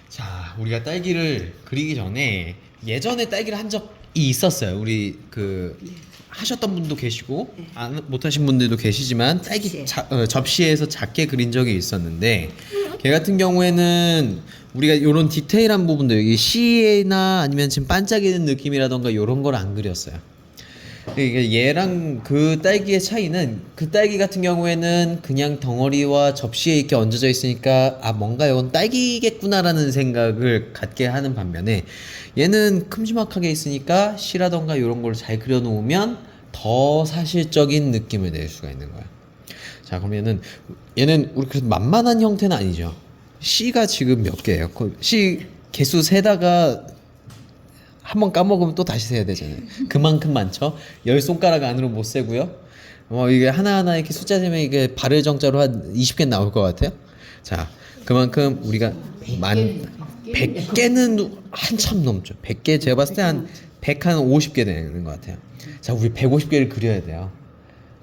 자, 우리가 딸기를 그리기 전에 예전에 딸기를 한 적이 있었어요. 우리 그 하셨던 분도 계시고 못하신 분들도 계시지만 딸기 접시에서 작게 그린 적이 있었는데 걔 같은 경우에는 우리가 이런 디테일한 부분들 여기 C나 아니면 지금 반짝이는 느낌이라던가 이런 걸 안 그렸어요. 이게 얘랑 그 딸기의 차이는 그 딸기 같은 경우에는 그냥 덩어리와 접시에 이렇게 얹어져 있으니까 아 뭔가 이건 딸기겠구나라는 생각을 갖게 하는 반면에 얘는 큼지막하게 있으니까 씨라던가 이런 걸 잘 그려놓으면 더 사실적인 느낌을 낼 수가 있는 거야. 자 그러면은 얘는 우리 그래도 만만한 형태는 아니죠. C가 지금 몇 개예요? C 개수 세다가 한번 까먹으면 또 다시 세야 되잖아요. 그만큼 많죠. 10손가락 안으로 못 세고요. 이게 하나하나 이렇게 숫자 세면 이게 발을 정자로 한 20개 나올 것 같아요. 자, 그만큼 우리가 100개는 한참 넘죠. 100개 제가 봤을 때 한 150개 되는 것 같아요. 자, 우리 150개를 그려야 돼요.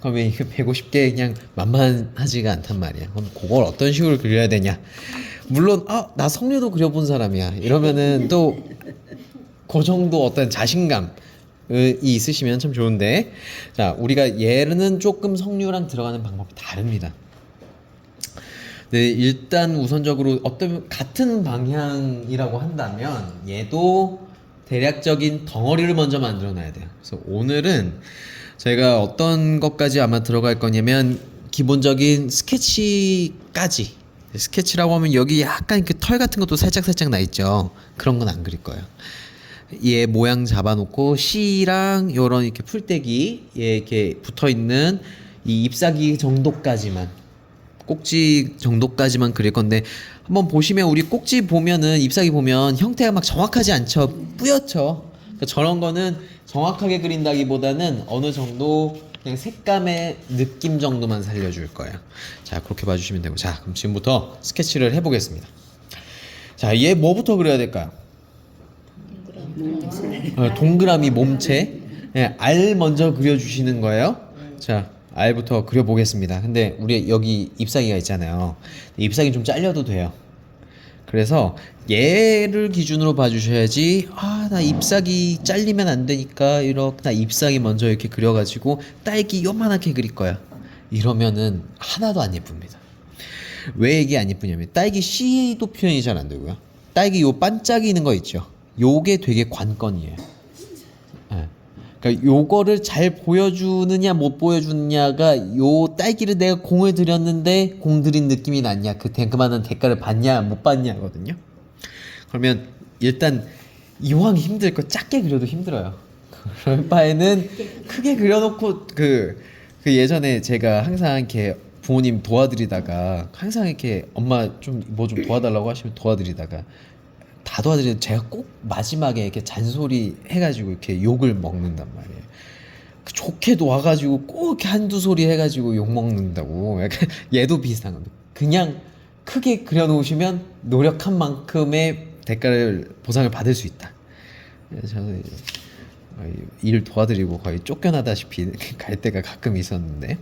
그러면 이게 150개 그냥 만만하지가 않단 말이야. 그럼 그걸 어떤 식으로 그려야 되냐? 물론 나 석류도 그려본 사람이야. 이러면은 또 그 정도 어떤 자신감이 있으시면 참 좋은데, 자 우리가 얘는 조금 석류랑 들어가는 방법이 다릅니다. 네, 일단 우선적으로 어떤 같은 방향이라고 한다면 얘도 대략적인 덩어리를 먼저 만들어 놔야 돼요. 그래서 오늘은 제가 어떤 것까지 아마 들어갈 거냐면 기본적인 스케치까지. 스케치라고 하면 여기 약간 그 털 같은 것도 살짝 나 있죠. 그런 건 안 그릴 거예요. 얘 모양 잡아놓고 C랑 요런 이렇게 풀떼기 얘 이렇게 붙어있는 이 잎사귀 정도까지만, 꼭지 정도까지만 그릴 건데, 한번 보시면 우리 꼭지 보면은 잎사귀 보면 형태가 막 정확하지 않죠. 뿌옇죠. 그러니까 저런 거는 정확하게 그린다기보다는 어느 정도 그냥 색감의 느낌 정도만 살려줄 거예요. 자 그렇게 봐주시면 되고, 자 그럼 지금부터 스케치를 해보겠습니다. 자 얘 뭐부터 그려야 될까요? 동그라미 몸체. 네, 알 먼저 그려주시는 거예요. 자 알부터 그려보겠습니다. 근데 우리 여기 잎사귀가 있잖아요. 잎사귀 좀 잘려도 돼요. 그래서 얘를 기준으로 봐주셔야지. 나 잎사귀 잘리면 안 되니까 이렇게 나 잎사귀 먼저 이렇게 그려가지고 딸기 요만하게 그릴 거야. 이러면은 하나도 안 예쁩니다. 왜 이게 안 예쁘냐면 딸기 씨도 표현이 잘 안 되고요. 딸기 요 반짝이는 거 있죠. 요게 되게 관건이에요. 네. 그러니까 요거를 잘 보여주느냐 못 보여주느냐가 요 딸기를 내가 공을 들였는데 공 들인 느낌이 났냐, 그만한 대가를 받냐 못 받냐거든요. 그러면 일단 이왕 힘들 거 작게 그려도 힘들어요. 그럴 바에는 크게 그려놓고 그 예전에 제가 항상 이렇게 부모님 도와드리다가 항상 이렇게 엄마 좀 뭐 좀 도와달라고 하시면 도와드리다가 다 도와드리는데 제가 꼭 마지막에 이렇게 잔소리 해가지고 이렇게 욕을 먹는단 말이에요. 좋게도 와가지고 꼭 이렇게 한두 소리 해가지고 욕 먹는다고. 약간 얘도 비슷한 겁니다. 그냥 크게 그려놓으시면 노력한 만큼의 대가를 보상을 받을 수 있다. 저는 일 도와드리고 거의 쫓겨나다시피 갈 때가 가끔 있었는데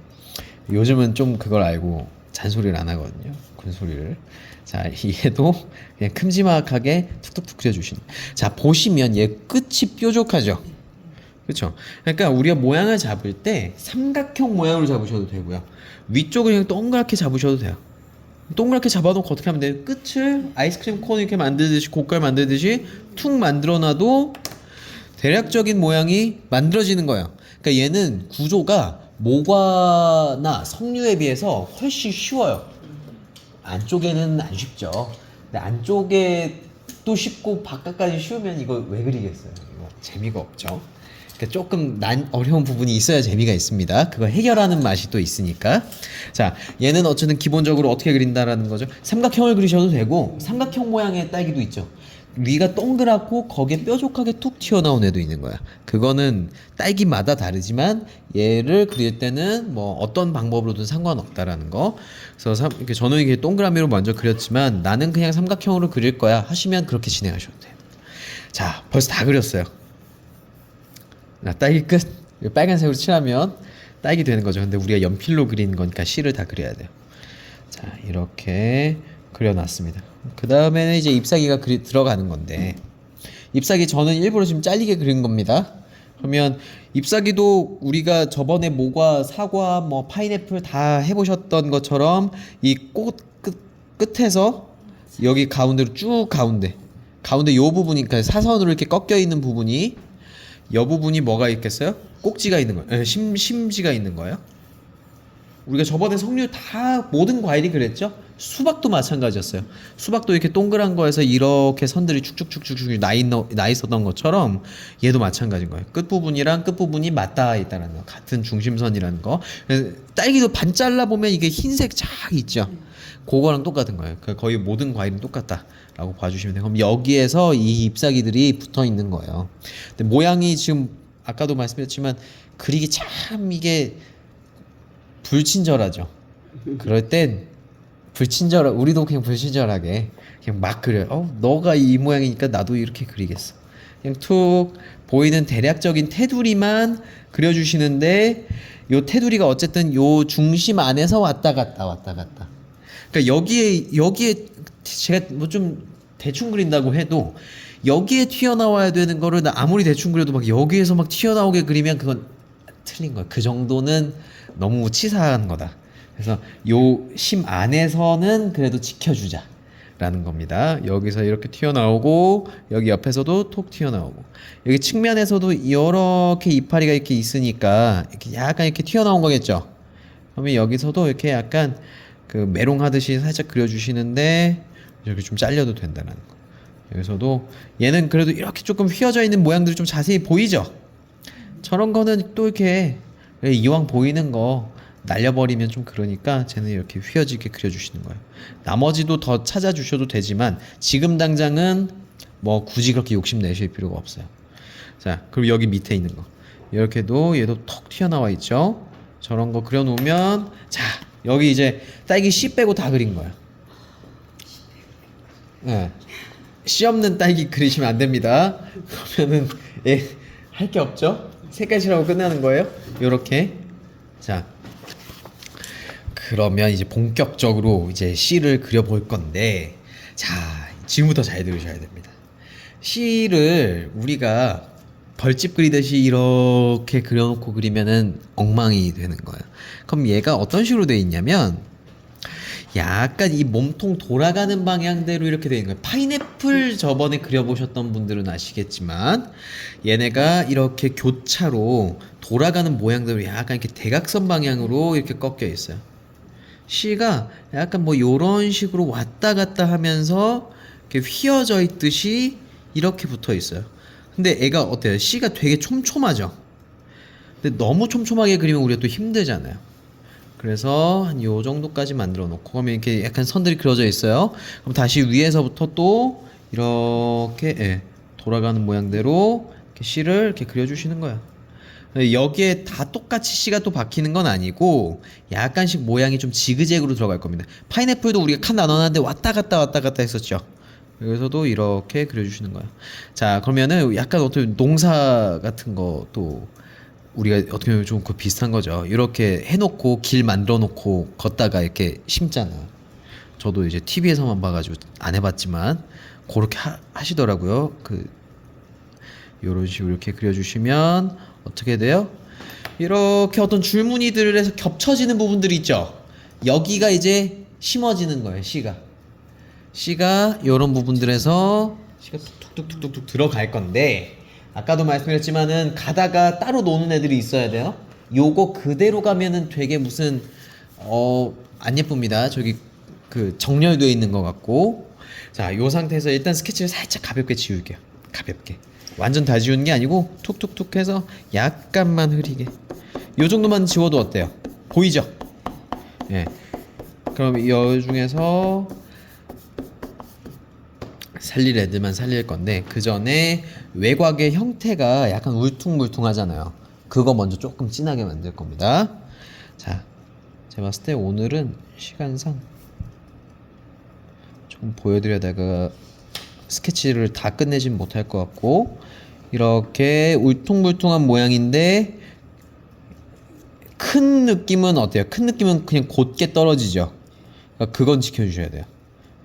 요즘은 좀 그걸 알고 잔소리를 안 하거든요. 군소리를. 자 얘도 그냥 큼지막하게 툭툭툭 그려주시는. 자 보시면 얘 끝이 뾰족하죠. 그렇죠. 그러니까 우리가 모양을 잡을 때 삼각형 모양으로 잡으셔도 되고요. 위쪽을 그냥 동그랗게 잡으셔도 돼요. 동그랗게 잡아놓고 어떻게 하면 돼요? 끝을 아이스크림 콘 이렇게 만들듯이, 고깔 만들듯이 툭 만들어놔도 대략적인 모양이 만들어지는 거예요. 그러니까 얘는 구조가 모과나 석류에 비해서 훨씬 쉬워요. 안쪽에는 안 쉽죠. 근데 안쪽에 또 쉽고 바깥까지 쉬우면 이거 왜 그리겠어요? 이거 재미가 없죠. 그러니까 조금 어려운 부분이 있어야 재미가 있습니다. 그걸 해결하는 맛이 또 있으니까. 자, 얘는 어쨌든 기본적으로 어떻게 그린다라는 거죠. 삼각형을 그리셔도 되고 삼각형 모양의 딸기도 있죠. 위가 동그랗고 거기에 뾰족하게 툭 튀어나온 애도 있는 거야. 그거는 딸기마다 다르지만 얘를 그릴 때는 뭐 어떤 방법으로든 상관없다라는 거. 그래서 이렇게 저는 이게 동그라미로 먼저 그렸지만 나는 그냥 삼각형으로 그릴 거야 하시면 그렇게 진행하셔도 돼요. 자, 벌써 다 그렸어요. 딸기 끝. 빨간색으로 칠하면 딸기 되는 거죠. 근데 우리가 연필로 그린 거니까 C를 다 그려야 돼요. 자, 이렇게 그려놨습니다. 그 다음에는 이제 잎사귀가 들어가는 건데, 잎사귀 저는 일부러 지금 잘리게 그린 겁니다. 그러면 잎사귀도 우리가 저번에 모과, 사과, 뭐 파인애플 다 해보셨던 것처럼 이 꽃 끝에서 여기 가운데로 쭉 가운데 요 부분이니까 사선으로 이렇게 꺾여 있는 부분이, 여 부분이 뭐가 있겠어요? 꼭지가 있는 거예요. 심지가 있는 거예요. 우리가 저번에 석류 다 모든 과일이 그랬죠? 수박도 마찬가지였어요. 수박도 이렇게 동그란 거에서 이렇게 선들이 쭉쭉쭉쭉 나 있었던 것처럼 얘도 마찬가지인 거예요. 끝부분이랑 끝부분이 맞닿아 있다는 거. 같은 중심선이라는 거. 그래서 딸기도 반 잘라 보면 이게 흰색 쫙 있죠. 그거랑 똑같은 거예요. 거의 모든 과일은 똑같다라고 봐주시면 돼요. 그럼 여기에서 이 잎사귀들이 붙어 있는 거예요. 근데 모양이 지금 아까도 말씀드렸지만 그리기 참 이게 불친절하죠. 그럴 땐 우리도 그냥 불친절하게 그냥 막 그려요. 너가 이 모양이니까 나도 이렇게 그리겠어. 그냥 툭 보이는 대략적인 테두리만 그려주시는데, 요 테두리가 어쨌든 요 중심 안에서 왔다 갔다. 그러니까 여기에 제가 뭐 좀 대충 그린다고 해도 여기에 튀어나와야 되는 거를 나 아무리 대충 그려도 막 여기에서 막 튀어나오게 그리면 그건 틀린 거야. 그 정도는 너무 치사한 거다. 그래서 요 심 안에서는 그래도 지켜주자라는 겁니다. 여기서 이렇게 튀어나오고 여기 옆에서도 톡 튀어나오고 여기 측면에서도 이렇게 이파리가 이렇게 있으니까 이렇게 약간 이렇게 튀어나온 거겠죠. 그러면 여기서도 이렇게 약간 그 메롱하듯이 살짝 그려주시는데 이렇게 좀 잘려도 된다는 거. 여기서도 얘는 그래도 이렇게 조금 휘어져 있는 모양들이 좀 자세히 보이죠. 저런 거는 또 이렇게 이왕 보이는 거 날려버리면 좀 그러니까 쟤는 이렇게 휘어지게 그려주시는 거예요. 나머지도 더 찾아주셔도 되지만 지금 당장은 뭐 굳이 그렇게 욕심내실 필요가 없어요. 자, 그리고 여기 밑에 있는 거 이렇게도 얘도 톡 튀어나와 있죠. 저런 거 그려놓으면, 자, 여기 이제 딸기 씨 빼고 다 그린 거예요. 네. 씨 없는 딸기 그리시면 안 됩니다. 그러면은 할 게 없죠. 색깔칠하고 끝나는 거예요. 요렇게. 자, 그러면 이제 본격적으로 이제 씨를 그려볼 건데, 자, 지금부터 잘 들으셔야 됩니다. 씨를 우리가 벌집 그리듯이 이렇게 그려놓고 그리면은 엉망이 되는 거예요. 그럼 얘가 어떤 식으로 되어 있냐면 약간 이 몸통 돌아가는 방향대로 이렇게 되어 있는 거예요. 파인애플 저번에 그려보셨던 분들은 아시겠지만 얘네가 이렇게 교차로 돌아가는 모양대로 약간 이렇게 대각선 방향으로 이렇게 꺾여 있어요. C가 약간 뭐 요런 식으로 왔다 갔다 하면서 이렇게 휘어져 있듯이 이렇게 붙어 있어요. 근데 애가 어때요? C가 되게 촘촘하죠? 근데 너무 촘촘하게 그리면 우리가 또 힘들잖아요. 그래서 한 요 정도까지 만들어 놓고, 그러면 이렇게 약간 선들이 그려져 있어요. 그럼 다시 위에서부터 또 이렇게 돌아가는 모양대로 이렇게 C를 이렇게 그려주시는 거예요. 여기에 다 똑같이 C가 또 박히는 건 아니고 약간씩 모양이 좀 지그재그로 들어갈 겁니다. 파인애플도 우리가 칸 나눠놨는데 왔다 갔다 했었죠. 여기서도 이렇게 그려주시는 거예요. 자, 그러면은 약간 어떻게 농사 같은 것도 우리가 어떻게 보면 좀 그 비슷한 거죠. 이렇게 해놓고 길 만들어 놓고 걷다가 이렇게 심잖아. 저도 이제 TV에서만 봐가지고 안 해봤지만 그렇게 하시더라고요. 요런 식으로 이렇게 그려주시면 어떻게 돼요? 이렇게 어떤 줄무늬들에서 겹쳐지는 부분들이 있죠. 여기가 이제 심어지는 거예요. C가 요런 부분들에서 C가 툭툭툭툭 들어갈 건데, 아까도 말씀드렸지만은 가다가 따로 노는 애들이 있어야 돼요. 요거 그대로 가면은 되게 무슨 안 예쁩니다. 저기 그 정렬되어 있는 것 같고. 자, 요 상태에서 일단 스케치를 살짝 가볍게 지울게요. 가볍게. 완전 다 지우는 게 아니고 툭툭툭 해서 약간만 흐리게. 요 정도만 지워도 어때요? 보이죠? 예. 그럼 이 중에서 살릴 애들만 살릴 건데, 그 전에 외곽의 형태가 약간 울퉁불퉁하잖아요. 그거 먼저 조금 진하게 만들 겁니다. 자, 제가 봤을 때 오늘은 시간상 조금 보여드려다가 스케치를 다 끝내진 못할 것 같고, 이렇게 울퉁불퉁한 모양인데 큰 느낌은 어때요? 큰 느낌은 그냥 곧게 떨어지죠. 그러니까 그건 지켜주셔야 돼요.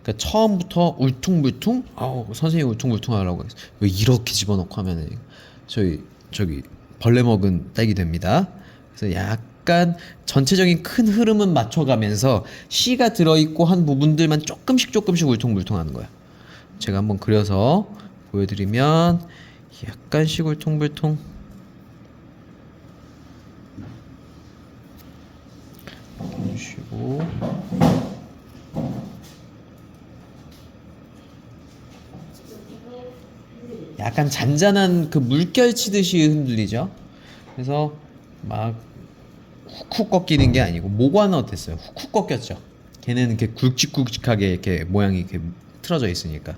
그러니까 처음부터 울퉁불퉁 선생님 울퉁불퉁 하라고 했어. 왜 이렇게 집어넣고 하면은 저기 벌레 먹은 딸기 됩니다. 그래서 약간 전체적인 큰 흐름은 맞춰가면서 씨가 들어있고 한 부분들만 조금씩 울퉁불퉁 하는 거야. 제가 한번 그려서 보여드리면 약간씩 울퉁불퉁. 해주시고 약간 잔잔한 그 물결 치듯이 흔들리죠. 그래서 막 훅훅 꺾이는 게 아니고 모과는 어땠어요? 훅훅 꺾였죠. 걔는 이렇게 굵직굵직하게 이렇게 모양이 이렇게 틀어져 있으니까.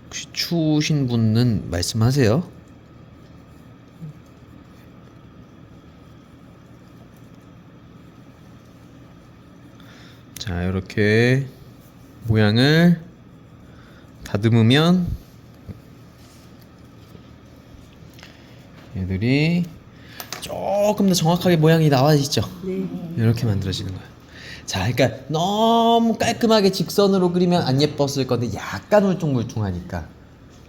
혹시 추우신 분은 말씀하세요. 자, 이렇게 모양을 다듬으면 얘들이 조금 더 정확하게 모양이 나와지죠. 네. 이렇게 만들어지는 거예요. 자, 그러니까 너무 깔끔하게 직선으로 그리면 안 예뻤을 건데 약간 울퉁불퉁하니까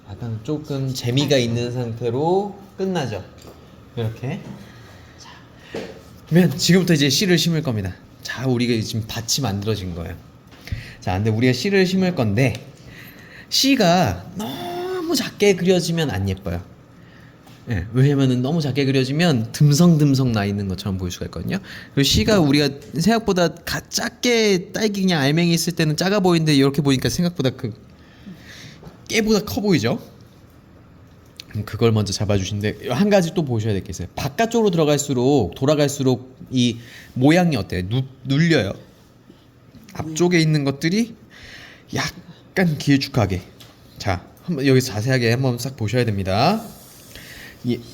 약간 조금 재미가 있는 상태로 끝나죠. 이렇게. 자, 그러면 지금부터 이제 씨를 심을 겁니다. 자, 우리가 지금 밭이 만들어진 거예요. 자, 근데 우리가 씨를 심을 건데 씨가 너무 작게 그려지면 안 예뻐요. 예, 왜냐면은 너무 작게 그려지면 듬성듬성 나 있는 것처럼 보일 수가 있거든요. 그리고 씨가 우리가 생각보다 작게 딸기 그냥 알맹이 있을 때는 작아 보이는데 이렇게 보니까 생각보다 그 깨보다 커 보이죠? 그걸 먼저 잡아주시는데 한 가지 또 보셔야 될 게 있어요. 바깥쪽으로 돌아갈수록 이 모양이 어때요? 눌려요. 앞쪽에 있는 것들이 약간 길쭉하게. 자, 한번 여기 자세하게 한번 싹 보셔야 됩니다.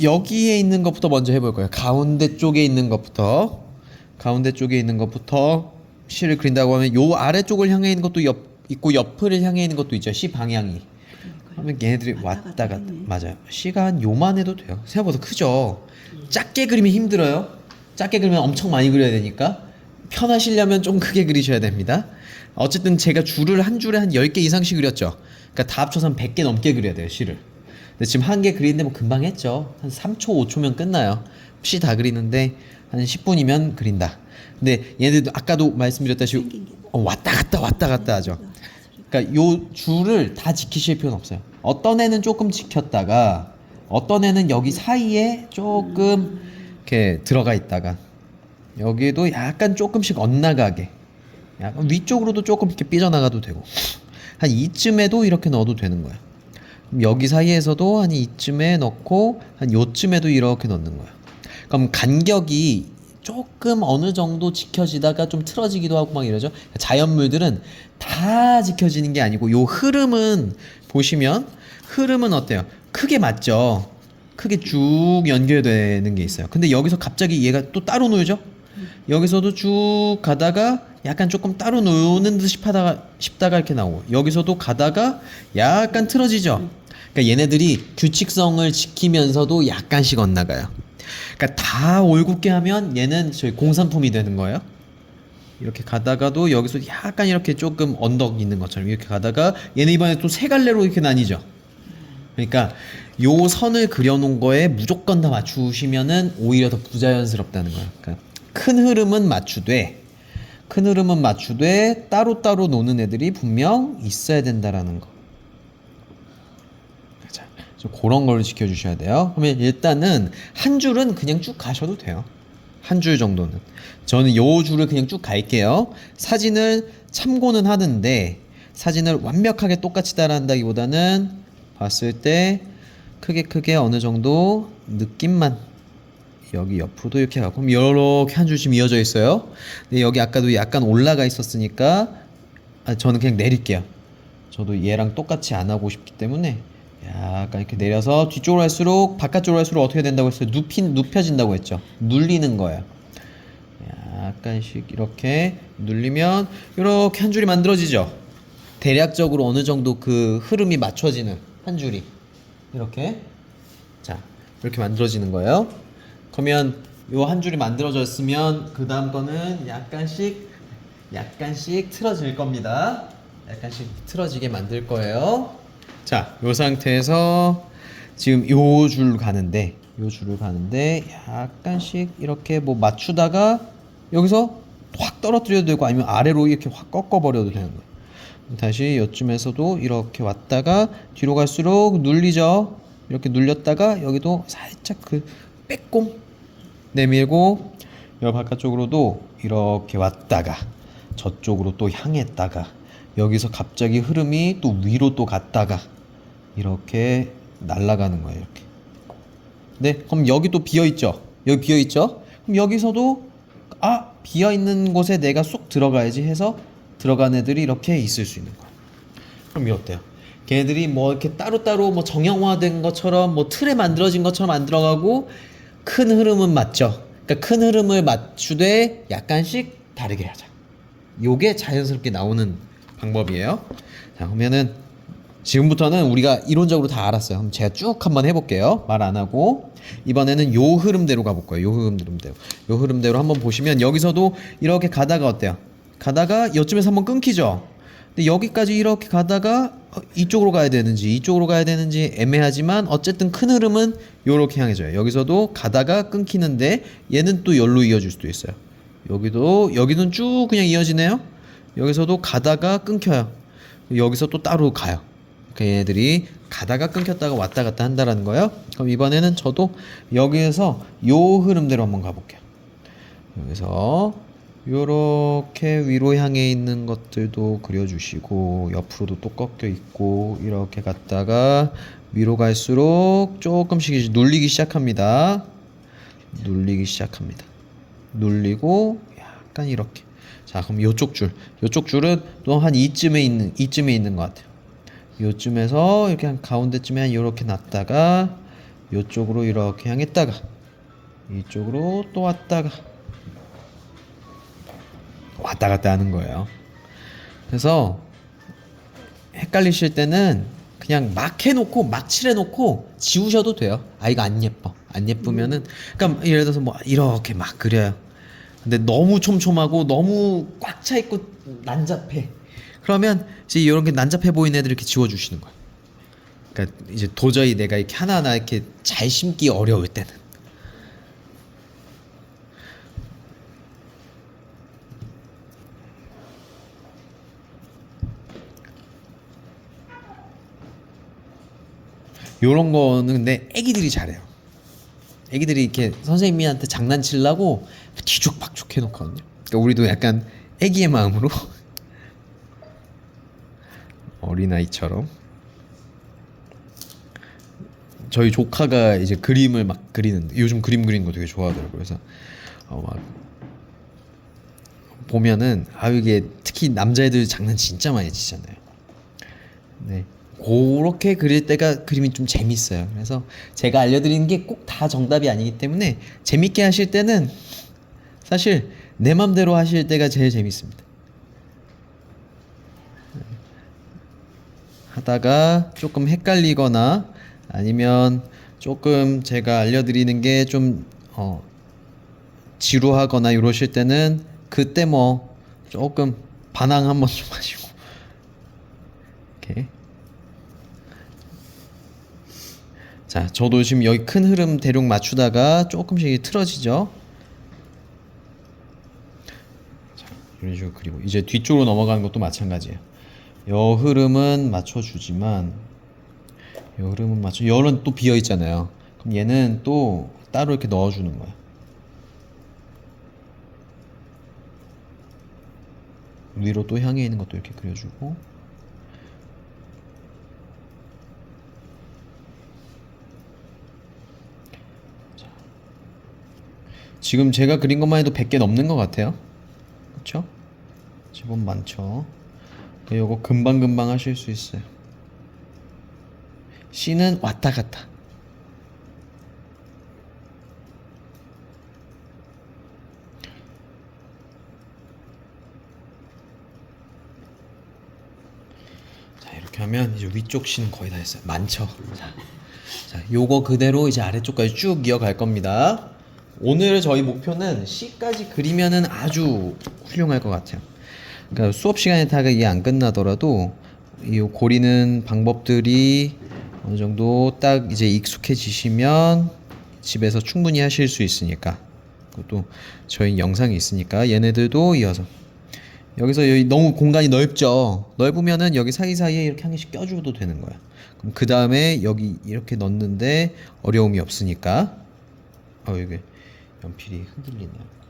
여기에 있는 것부터 먼저 해볼 거예요. 가운데 쪽에 있는 것부터 씨를 그린다고 하면 요 아래쪽을 향해 있는 것도 있고 옆을 향해 있는 것도 있죠. 씨 방향이. 하면 얘네들이 왔다 갔다. 맞아요. 씨가 한 요만 해도 돼요. 생각보다 크죠. 작게 그리면 힘들어요. 작게 그리면 엄청 많이 그려야 되니까 편하시려면 좀 크게 그리셔야 됩니다. 어쨌든 제가 한 줄에 한 10개 이상씩 그렸죠. 그러니까 다 합쳐서 한 100개 넘게 그려야 돼요, 씨를. 근데 지금 한 개 그리는데 뭐 금방 했죠. 한 3초, 5초면 끝나요. 씨 다 그리는데 한 10분이면 그린다. 근데 얘네들도 아까도 말씀드렸다시피 왔다 갔다 하죠. 그러니까 요 줄을 다 지키실 필요는 없어요. 어떤 애는 조금 지켰다가 어떤 애는 여기 사이에 조금 이렇게 들어가 있다가 여기도 약간 조금씩 엇나가게 약간 위쪽으로도 조금 이렇게 삐져나가도 되고 한 이쯤에도 이렇게 넣어도 되는 거야. 여기 사이에서도 한 이쯤에 넣고 한 요쯤에도 이렇게 넣는 거야. 그럼 간격이 조금 어느 정도 지켜지다가 좀 틀어지기도 하고 막 이러죠. 자연물들은 다 지켜지는 게 아니고 요 흐름은 보시면 흐름은 어때요? 크게 맞죠. 크게 쭉 연결되는 게 있어요. 근데 여기서 갑자기 얘가 또 따로 놀죠. 여기서도 쭉 가다가 약간 조금 따로 노는 듯 싶다가 이렇게 나오고 여기서도 가다가 약간 틀어지죠. 그러니까 얘네들이 규칙성을 지키면서도 약간씩 엇나가요. 그러니까 다 올곧게 하면 얘는 저희 공산품이 되는 거예요. 이렇게 가다가도 여기서 약간 이렇게 조금 언덕 있는 것처럼 이렇게 가다가 얘는 이번에 또 세 갈래로 이렇게 나뉘죠. 그러니까 요 선을 그려놓은 거에 무조건 다 맞추시면은 오히려 더 부자연스럽다는 거예요. 그러니까 큰 흐름은 맞추되 따로따로 노는 애들이 분명 있어야 된다라는 거. 자, 그런 걸 지켜주셔야 돼요. 그러면 일단은 한 줄은 그냥 쭉 가셔도 돼요. 한 줄 정도는. 저는 요 줄을 그냥 쭉 갈게요. 사진을 참고는 하는데 사진을 완벽하게 똑같이 따라한다기보다는 봤을 때 크게 어느 정도 느낌만 여기 옆으로도 이렇게 가고 그럼 이렇게 한 줄씩 이어져 있어요. 근데 여기 아까도 약간 올라가 있었으니까 저는 그냥 내릴게요. 저도 얘랑 똑같이 안 하고 싶기 때문에 약간 이렇게 내려서 뒤쪽으로 할수록 바깥쪽으로 할수록 어떻게 된다고 했어요? 눕혀진다고 했죠. 눌리는 거예요. 약간씩 이렇게 눌리면 이렇게 한 줄이 만들어지죠. 대략적으로 어느 정도 그 흐름이 맞춰지는 한 줄이. 이렇게. 자, 이렇게 만들어지는 거예요. 그러면 요 한 줄이 만들어졌으면 그 다음 거는 약간씩 틀어질 겁니다. 약간씩 틀어지게 만들 거예요. 자, 요 상태에서 지금 요 줄을 가는데 약간씩 이렇게 뭐 맞추다가 여기서 확 떨어뜨려도 되고 아니면 아래로 이렇게 확 꺾어버려도 되는 거예요. 다시 요쯤에서도 이렇게 왔다가 뒤로 갈수록 눌리죠. 이렇게 눌렸다가 여기도 살짝 그 빼꼼 내밀고 여 바깥쪽으로도 이렇게 왔다가 저쪽으로 또 향했다가 여기서 갑자기 흐름이 또 위로 또 갔다가 이렇게 날아가는 거예요. 이렇게. 네, 그럼 여기 또 비어 있죠. 여기 비어 있죠. 그럼 여기서도 비어 있는 곳에 내가 쏙 들어가야지 해서 들어간 애들이 이렇게 있을 수 있는 거야. 그럼 이거 어때요? 걔네들이 뭐 이렇게 따로따로 뭐 정형화된 것처럼 뭐 틀에 만들어진 것처럼 안 들어가고 큰 흐름은 맞죠. 그러니까 큰 흐름을 맞추되 약간씩 다르게 하자. 요게 자연스럽게 나오는 방법이에요. 자, 그러면은 지금부터는 우리가 이론적으로 다 알았어요. 그럼 제가 쭉 한번 해볼게요. 말 안 하고 이번에는 요 흐름대로 가볼 거예요. 요 흐름대로 한번 보시면 여기서도 이렇게 가다가 어때요? 가다가 요쯤에서 한번 끊기죠. 근데 여기까지 이렇게 가다가 이쪽으로 가야 되는지 애매하지만 어쨌든 큰 흐름은 요렇게 향해져요. 여기서도 가다가 끊기는데 얘는 또 열로 이어질 수도 있어요. 여기는 쭉 그냥 이어지네요. 여기서도 가다가 끊겨요. 여기서 또 따로 가요. 그러니까 얘네들이 가다가 끊겼다가 왔다 갔다 한다라는 거예요. 그럼 이번에는 저도 여기에서 요 흐름대로 한번 가볼게요. 여기서 요렇게 위로 향해 있는 것들도 그려주시고 옆으로도 또 꺾여 있고 이렇게 갔다가 위로 갈수록 조금씩 눌리기 시작합니다. 눌리고 약간 이렇게. 자, 그럼 요쪽 줄은 또 한 이쯤에 있는 것 같아요. 요쯤에서 이렇게 한 가운데쯤에 한 요렇게 놨다가 요쪽으로 이렇게 향했다가 이쪽으로 또 왔다 갔다 하는 거예요. 그래서 헷갈리실 때는 그냥 막 해놓고 막 칠해놓고 지우셔도 돼요. 이거 안 예뻐. 안 예쁘면은 그러니까 예를 들어서 뭐 이렇게 막 그려요. 근데 너무 촘촘하고 너무 꽉 차 있고 난잡해. 그러면 이제 이런 게 난잡해 보이는 애들 이렇게 지워주시는 거야. 그러니까 이제 도저히 내가 이렇게 하나하나 이렇게 잘 심기 어려울 때는. 요런 거는 근데 애기들이 잘해요. 애기들이 이렇게 선생님한테 장난치려고 뒤죽박죽 해놓거든요. 그러니까 우리도 약간 애기의 마음으로 어린아이처럼. 저희 조카가 이제 그림을 막 그리는데 요즘 그림 그리는 거 되게 좋아하더라고요. 그래서 막 보면은 이게 특히 남자애들 장난 진짜 많이 치잖아요. 네. 그렇게 그릴 때가 그림이 좀 재밌어요. 그래서 제가 알려드리는 게 꼭 다 정답이 아니기 때문에 재밌게 하실 때는 사실 내 맘대로 하실 때가 제일 재밌습니다. 하다가 조금 헷갈리거나 아니면 조금 제가 알려드리는 게 좀 지루하거나 이러실 때는 그때 뭐 조금 반항 한번 좀 하시고 이렇게. 자, 저도 지금 여기 큰 흐름 대륙 맞추다가 조금씩 틀어지죠. 자, 이런 식으로 그리고 이제 뒤쪽으로 넘어가는 것도 마찬가지예요. 여 흐름은 맞춰주지만 열은 또 비어 있잖아요. 그럼 얘는 또 따로 이렇게 넣어주는 거야. 위로 또 향해 있는 것도 이렇게 그려주고. 자, 지금 제가 그린 것만 해도 100개 넘는 것 같아요. 그쵸? 제법 많죠. 요거 금방금방 하실 수 있어요. C는 왔다 갔다. 자, 이렇게 하면 이제 위쪽 C는 거의 다 했어요. 많죠. 자, 자, 요거 그대로 이제 아래쪽까지 쭉 이어갈 겁니다. 오늘 저희 목표는 C까지 그리면은 아주 훌륭할 것 같아요. 그러니까 수업 시간에 다 이게 안 끝나더라도 이 고리는 방법들이 어느 정도 딱 이제 익숙해지시면 집에서 충분히 하실 수 있으니까. 그것도 저희 영상이 있으니까 얘네들도 이어서 여기서 여기 너무 공간이 넓죠. 넓으면은 여기 사이사이에 이렇게 한 개씩 껴줘도 되는 거야. 그럼 그 다음에 여기 이렇게 넣는데 어려움이 없으니까. 여기 연필이 흔들리네요.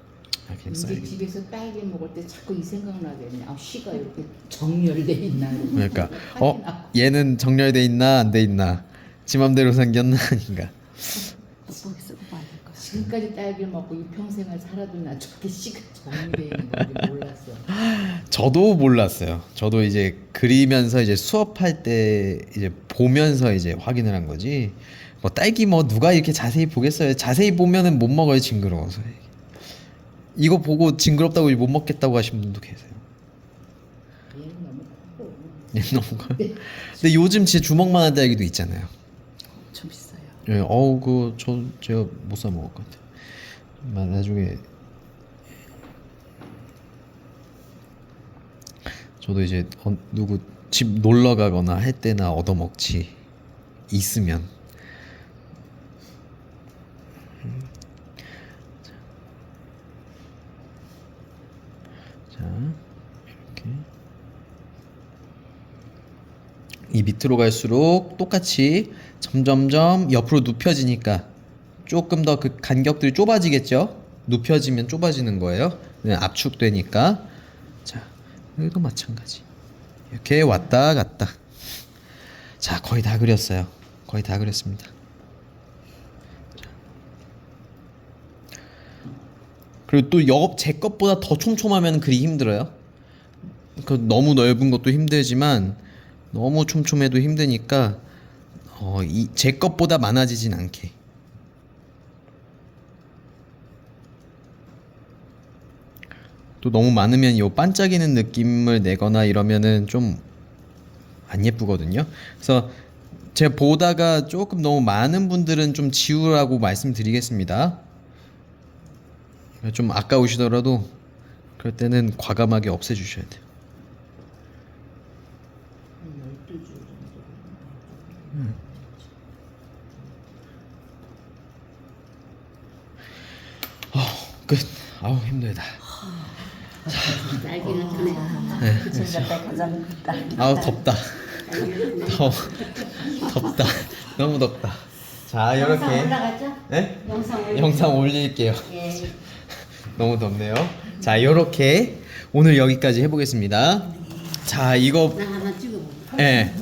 아, 그냥 이제 써야겠다. 집에서 딸기 먹을 때 자꾸 이 생각나겠네. 아, 씨가 이렇게 정렬돼 있나. 그러니까 얘는 정렬돼 있나 안 돼 있나 지 맘대로 생겼나 아닌가. 돋보기 쓰고 봐야 될 것 같아. 지금까지 딸기를 먹고 이 평생을 살아도 나 저렇게 씨가 정리돼 있는 건지 몰랐어. 저도 몰랐어요. 저도 이제 그리면서 이제 수업할 때 이제 보면서 이제 확인을 한 거지. 뭐 딸기 뭐 누가 이렇게 자세히 보겠어요. 자세히 보면은 못 먹어요. 징그러워서. 이거 보고 징그럽다고 못 먹겠다고 하신 분도 계세요. 얘는 너무 커. 얘 너무 커요. 근데 요즘 진짜 주먹만한 딸기도 있잖아요. 엄청 비싸요. 예, 제가 못 사 먹을 것 같아요. 나중에 저도 이제 누구 집 놀러 가거나 할 때나 얻어 먹지 있으면. 자, 이렇게 이 밑으로 갈수록 똑같이 점점점 옆으로 눕혀지니까 조금 더 그 간격들이 좁아지겠죠? 눕혀지면 좁아지는 거예요. 네, 압축되니까. 자, 여기도 마찬가지. 이렇게 왔다 갔다. 자, 거의 다 그렸어요. 거의 다 그렸습니다. 자. 그리고 또 제 것보다 더 촘촘하면 그리 힘들어요. 그 너무 넓은 것도 힘들지만 너무 촘촘해도 힘드니까 제 것보다 많아지진 않게. 또 너무 많으면 요 반짝이는 느낌을 내거나 이러면은 좀 안 예쁘거든요. 그래서 제가 보다가 조금 너무 많은 분들은 좀 지우라고 말씀드리겠습니다. 좀 아까우시더라도 그럴 때는 과감하게 없애주셔야 돼요. 12줄 정도. 끝. 아우 힘들다. 딸기는 그래. 그중에 가장 크다. 아우 덥다. 덥다. 너무 덥다. 자 이렇게. 올라가죠? 네? 영상 영상 올릴게요. 예. 너무 덥네요. 자 이렇게 오늘 여기까지 해보겠습니다. 자 이거 나 하나 찍어볼게. 예.